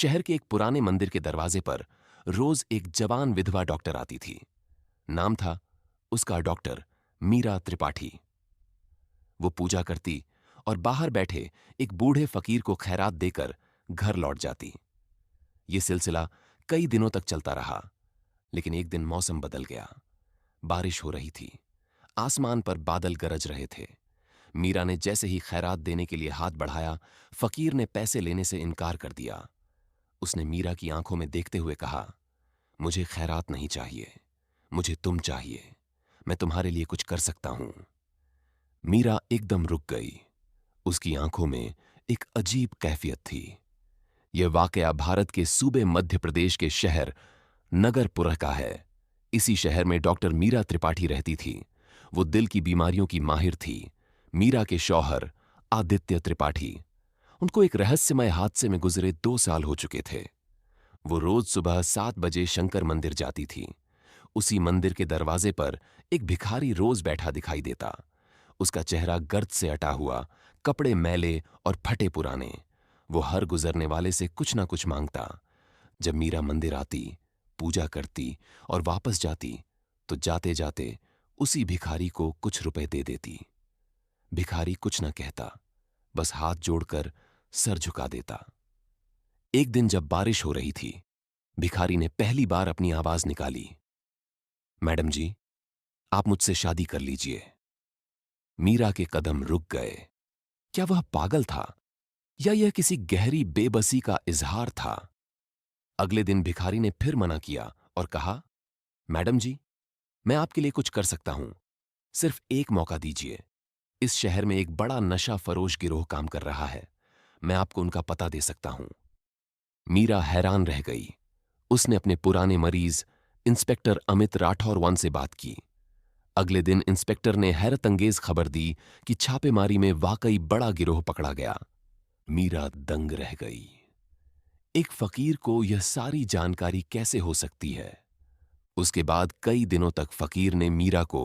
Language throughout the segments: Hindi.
शहर के एक पुराने मंदिर के दरवाजे पर रोज एक जवान विधवा डॉक्टर आती थी। नाम था उसका डॉक्टर मीरा त्रिपाठी। वो पूजा करती और बाहर बैठे एक बूढ़े फकीर को खैरात देकर घर लौट जाती। ये सिलसिला कई दिनों तक चलता रहा, लेकिन एक दिन मौसम बदल गया। बारिश हो रही थी, आसमान पर बादल गरज रहे थे। मीरा ने जैसे ही खैरात देने के लिए हाथ बढ़ाया, फकीर ने पैसे लेने से इनकार कर दिया। उसने मीरा की आंखों में देखते हुए कहा, मुझे खैरात नहीं चाहिए, मुझे तुम चाहिए। मैं तुम्हारे लिए कुछ कर सकता हूं। मीरा एकदम रुक गई। उसकी आंखों में एक अजीब कैफियत थी। यह वाकया भारत के सूबे मध्य प्रदेश के शहर नगरपुर का है। इसी शहर में डॉक्टर मीरा त्रिपाठी रहती थी। वो दिल की बीमारियों की माहिर थी। मीरा के शौहर आदित्य त्रिपाठी, उनको एक रहस्यमय हादसे में गुजरे 2 साल हो चुके थे। वो रोज सुबह 7 बजे शंकर मंदिर जाती थी। उसी मंदिर के दरवाजे पर एक भिखारी रोज बैठा दिखाई देता। उसका चेहरा गर्द से अटा हुआ, कपड़े मैले और फटे पुराने। वो हर गुजरने वाले से कुछ ना कुछ मांगता। जब मीरा मंदिर आती, पूजा करती और वापस जाती, तो जाते जाते उसी भिखारी को कुछ रुपए दे देती। भिखारी कुछ न कहता, बस हाथ जोड़कर सर झुका देता। एक दिन जब बारिश हो रही थी, भिखारी ने पहली बार अपनी आवाज निकाली, मैडम जी, आप मुझसे शादी कर लीजिए। मीरा के कदम रुक गए। क्या वह पागल था या यह किसी गहरी बेबसी का इजहार था? अगले दिन भिखारी ने फिर मना किया और कहा, मैडम जी, मैं आपके लिए कुछ कर सकता हूं, सिर्फ एक मौका दीजिए। इस शहर में एक बड़ा नशा फरोश गिरोह काम कर रहा है, मैं आपको उनका पता दे सकता हूं। मीरा हैरान रह गई। उसने अपने पुराने मरीज इंस्पेक्टर अमित राठौर वन से बात की। अगले दिन इंस्पेक्टर ने हैरतअंगेज खबर दी कि छापेमारी में वाकई बड़ा गिरोह पकड़ा गया। मीरा दंग रह गई। एक फकीर को यह सारी जानकारी कैसे हो सकती है? उसके बाद कई दिनों तक फकीर ने मीरा को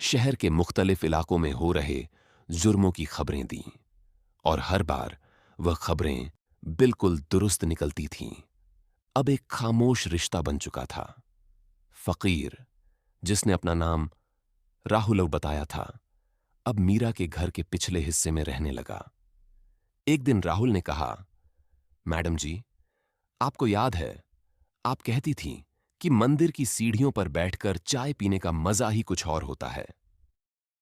शहर के मुख्तलिफ इलाकों में हो रहे जुर्मों की खबरें दी, और हर बार वह खबरें बिल्कुल दुरुस्त निकलती थीं। अब एक खामोश रिश्ता बन चुका था। फकीर, जिसने अपना नाम राहुल बताया था, अब मीरा के घर के पिछले हिस्से में रहने लगा। एक दिन राहुल ने कहा, मैडम जी, आपको याद है, आप कहती थीं कि मंदिर की सीढ़ियों पर बैठकर चाय पीने का मजा ही कुछ और होता है।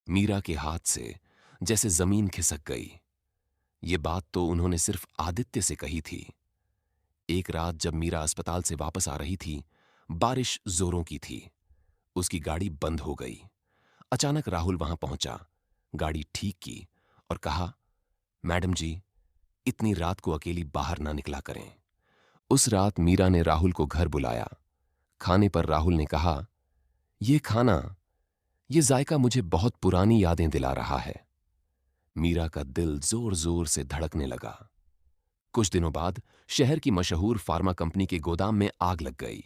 मीरा के हाथ से जैसे जमीन खिसक गई। ये बात तो उन्होंने सिर्फ आदित्य से कही थी। एक रात जब मीरा अस्पताल से वापस आ रही थी, बारिश जोरों की थी। उसकी गाड़ी बंद हो गई। अचानक राहुल वहां पहुंचा, गाड़ी ठीक की और कहा, मैडम जी, इतनी रात को अकेली बाहर ना निकला करें। उस रात मीरा ने राहुल को घर बुलाया। खाने पर राहुल ने कहा, ये खाना, ये जायका मुझे बहुत पुरानी यादें दिला रहा है। मीरा का दिल जोर जोर से धड़कने लगा। कुछ दिनों बाद शहर की मशहूर फार्मा कंपनी के गोदाम में आग लग गई।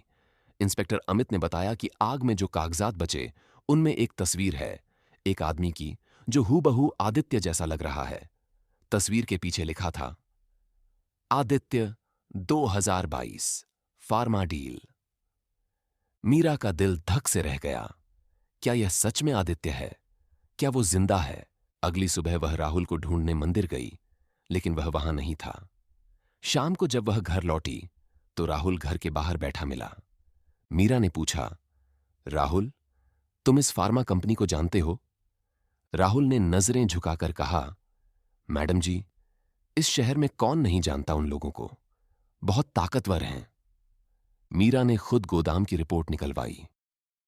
इंस्पेक्टर अमित ने बताया कि आग में जो कागजात बचे, उनमें एक तस्वीर है, एक आदमी की जो हूबहू आदित्य जैसा लग रहा है। तस्वीर के पीछे लिखा था, आदित्य 2022 फार्मा डील। मीरा का दिल धक से रह गया। क्या यह सच में आदित्य है? क्या वो जिंदा है? अगली सुबह वह राहुल को ढूंढने मंदिर गई, लेकिन वह वहां नहीं था। शाम को जब वह घर लौटी, तो राहुल घर के बाहर बैठा मिला। मीरा ने पूछा, राहुल, तुम इस फार्मा कंपनी को जानते हो? राहुल ने नजरें झुकाकर कहा, मैडम जी, इस शहर में कौन नहीं जानता उन लोगों को, बहुत ताकतवर हैं। मीरा ने खुद गोदाम की रिपोर्ट निकलवाई।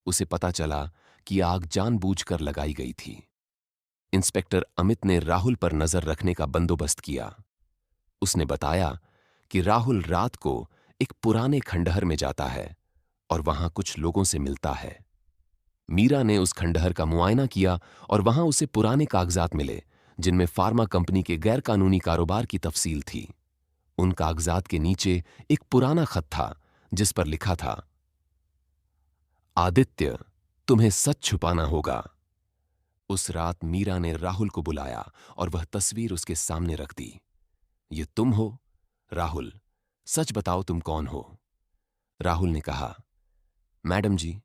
उसे पता चला कि आग जानबूझकर लगाई गई थी। इंस्पेक्टर अमित ने राहुल पर नजर रखने का बंदोबस्त किया। उसने बताया कि राहुल रात को एक पुराने खंडहर में जाता है और वहां कुछ लोगों से मिलता है। मीरा ने उस खंडहर का मुआयना किया और वहां उसे पुराने कागजात मिले, जिनमें फार्मा कंपनी के गैरकानूनी कारोबार की तफसील थी। उन कागजात के नीचे एक पुराना खत था, जिस पर लिखा था, आदित्य, तुम्हें सच छुपाना होगा। उस रात मीरा ने राहुल को बुलाया और वह तस्वीर उसके सामने रख दी। ये तुम हो, राहुल, सच बताओ तुम कौन हो? राहुल ने कहा, मैडम जी,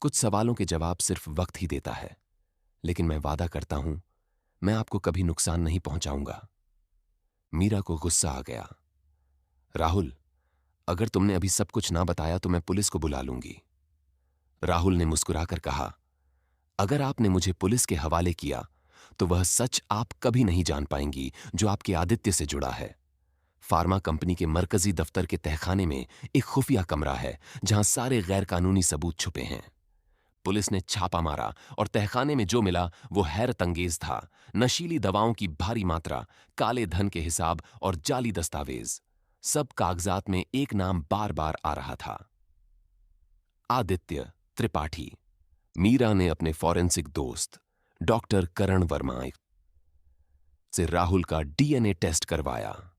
कुछ सवालों के जवाब सिर्फ वक्त ही देता है, लेकिन मैं वादा करता हूं मैं आपको कभी नुकसान नहीं पहुंचाऊंगा। मीरा को गुस्सा आ गया। राहुल, अगर तुमने अभी सब कुछ ना बताया तो मैं पुलिस को बुला लूंगी। राहुल ने मुस्कुराकर कहा, अगर आपने मुझे पुलिस के हवाले किया तो वह सच आप कभी नहीं जान पाएंगी जो आपके आदित्य से जुड़ा है। फार्मा कंपनी के मरकजी दफ्तर के तहखाने में एक खुफिया कमरा है जहां सारे गैर कानूनी सबूत छुपे हैं। पुलिस ने छापा मारा और तहखाने में जो मिला वो हैरत अंगेज था। नशीली दवाओं की भारी मात्रा, काले धन के हिसाब और जाली दस्तावेज। सब कागजात में एक नाम बार बार आ रहा था, आदित्य त्रिपाठी। मीरा ने अपने फॉरेंसिक दोस्त डॉक्टर करण वर्मा से राहुल का डीएनए टेस्ट करवाया।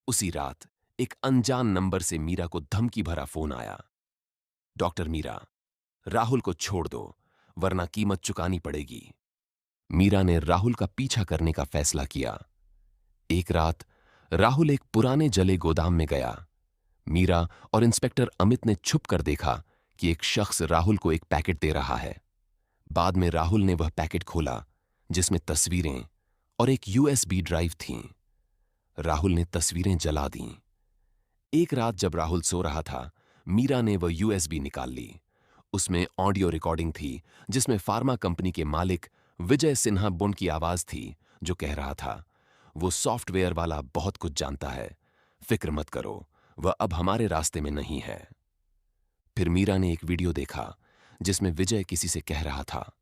उसी रात एक अनजान नंबर से मीरा को धमकी भरा फोन आया। डॉक्टर मीरा, राहुल को छोड़ दो वरना कीमत चुकानी पड़ेगी। मीरा ने राहुल का पीछा करने का फैसला किया। एक रात राहुल एक पुराने जले गोदाम में गया। मीरा और इंस्पेक्टर अमित ने छुप कर देखा कि एक शख्स राहुल को एक पैकेट दे रहा है। बाद में राहुल ने वह पैकेट खोला जिसमें तस्वीरें और एक यूएसबी ड्राइव थीं। राहुल ने तस्वीरें जला दीं। एक रात जब राहुल सो रहा था, मीरा ने वह यूएसबी निकाल ली। उसमें ऑडियो रिकॉर्डिंग थी जिसमें फार्मा कंपनी के मालिक विजय सिन्हा बुंड की आवाज थी जो कह रहा था, वो सॉफ्टवेयर वाला बहुत कुछ जानता है, फिक्र मत करो, वह अब हमारे रास्ते में नहीं है। फिर मीरा ने एक वीडियो देखा जिसमें विजय किसी से कह रहा था,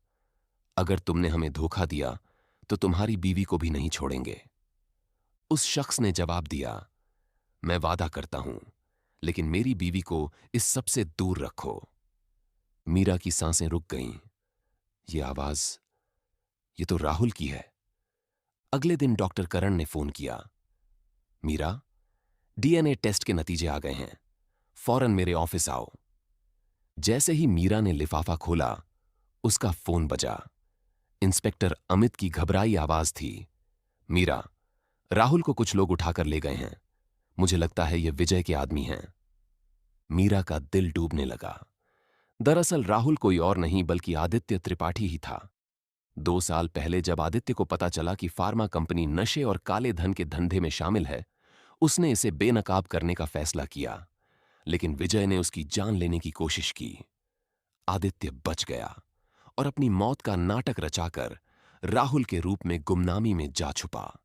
अगर तुमने हमें धोखा दिया तो तुम्हारी बीवी को भी नहीं छोड़ेंगे। उस शख्स ने जवाब दिया, मैं वादा करता हूं, लेकिन मेरी बीवी को इस सब से दूर रखो। मीरा की सांसें रुक गईं। ये आवाज, ये तो राहुल की है। अगले दिन डॉक्टर करण ने फोन किया, मीरा, डीएनए टेस्ट के नतीजे आ गए हैं, फौरन मेरे ऑफिस आओ। जैसे ही मीरा ने लिफाफा खोला, उसका फोन बजा। इंस्पेक्टर अमित की घबराई आवाज थी, मीरा, राहुल को कुछ लोग उठाकर ले गए हैं, मुझे लगता है ये विजय के आदमी हैं। मीरा का दिल डूबने लगा। दरअसल राहुल कोई और नहीं बल्कि आदित्य त्रिपाठी ही था। 2 साल पहले जब आदित्य को पता चला कि फार्मा कंपनी नशे और काले धन के धंधे में शामिल है, उसने इसे बेनकाब करने का फैसला किया, लेकिन विजय ने उसकी जान लेने की कोशिश की। आदित्य बच गया और अपनी मौत का नाटक रचाकर राहुल के रूप में गुमनामी में जा छुपा।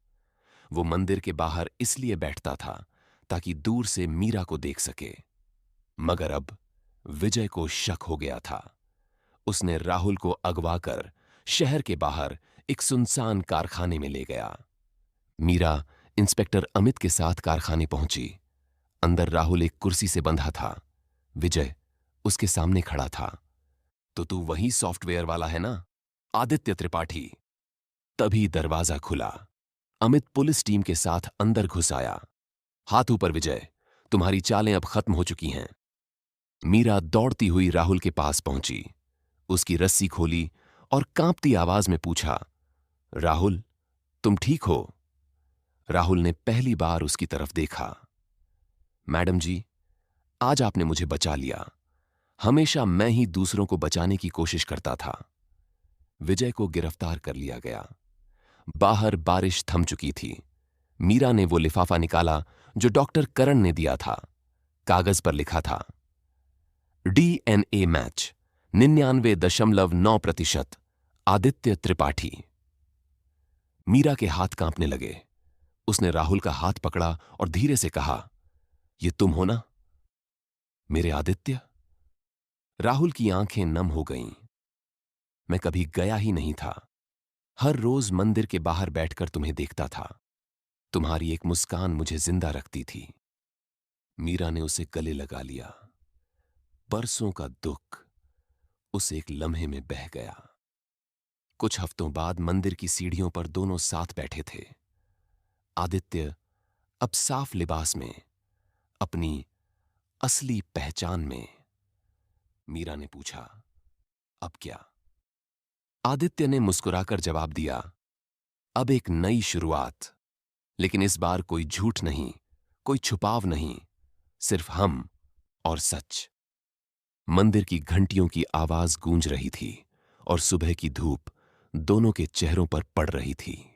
वो मंदिर के बाहर इसलिए बैठता था ताकि दूर से मीरा को देख सके। मगर अब विजय को शक हो गया था। उसने राहुल को अगवा कर शहर के बाहर एक सुनसान कारखाने में ले गया। मीरा इंस्पेक्टर अमित के साथ कारखाने पहुंची। अंदर राहुल एक कुर्सी से बंधा था। विजय उसके सामने खड़ा था। तो तू वही सॉफ्टवेयर वाला है ना, आदित्य त्रिपाठी? तभी दरवाजा खुला। अमित पुलिस टीम के साथ अंदर घुस आया। हाथ ऊपर विजय, तुम्हारी चालें अब खत्म हो चुकी हैं। मीरा दौड़ती हुई राहुल के पास पहुंची, उसकी रस्सी खोली और कांपती आवाज में पूछा, राहुल, तुम ठीक हो? राहुल ने पहली बार उसकी तरफ देखा। मैडम जी, आज आपने मुझे बचा लिया। हमेशा मैं ही दूसरों को बचाने की कोशिश करता था। विजय को गिरफ्तार कर लिया गया। बाहर बारिश थम चुकी थी। मीरा ने वो लिफाफा निकाला जो डॉक्टर करण ने दिया था। कागज पर लिखा था, डीएनए मैच 99.9%, आदित्य त्रिपाठी। मीरा के हाथ कांपने लगे। उसने राहुल का हाथ पकड़ा और धीरे से कहा, ये तुम हो ना, मेरे आदित्य? राहुल की आंखें नम हो गईं। मैं कभी गया ही नहीं था। हर रोज मंदिर के बाहर बैठकर तुम्हें देखता था। तुम्हारी एक मुस्कान मुझे जिंदा रखती थी। मीरा ने उसे गले लगा लिया। बरसों का दुख उस एक लम्हे में बह गया। कुछ हफ्तों बाद मंदिर की सीढ़ियों पर दोनों साथ बैठे थे। आदित्य अब साफ लिबास में, अपनी असली पहचान में। मीरा ने पूछा, अब क्या? आदित्य ने मुस्कुराकर जवाब दिया, अब एक नई शुरुआत, लेकिन इस बार कोई झूठ नहीं, कोई छुपाव नहीं, सिर्फ हम और सच। मंदिर की घंटियों की आवाज गूंज रही थी और सुबह की धूप दोनों के चेहरों पर पड़ रही थी।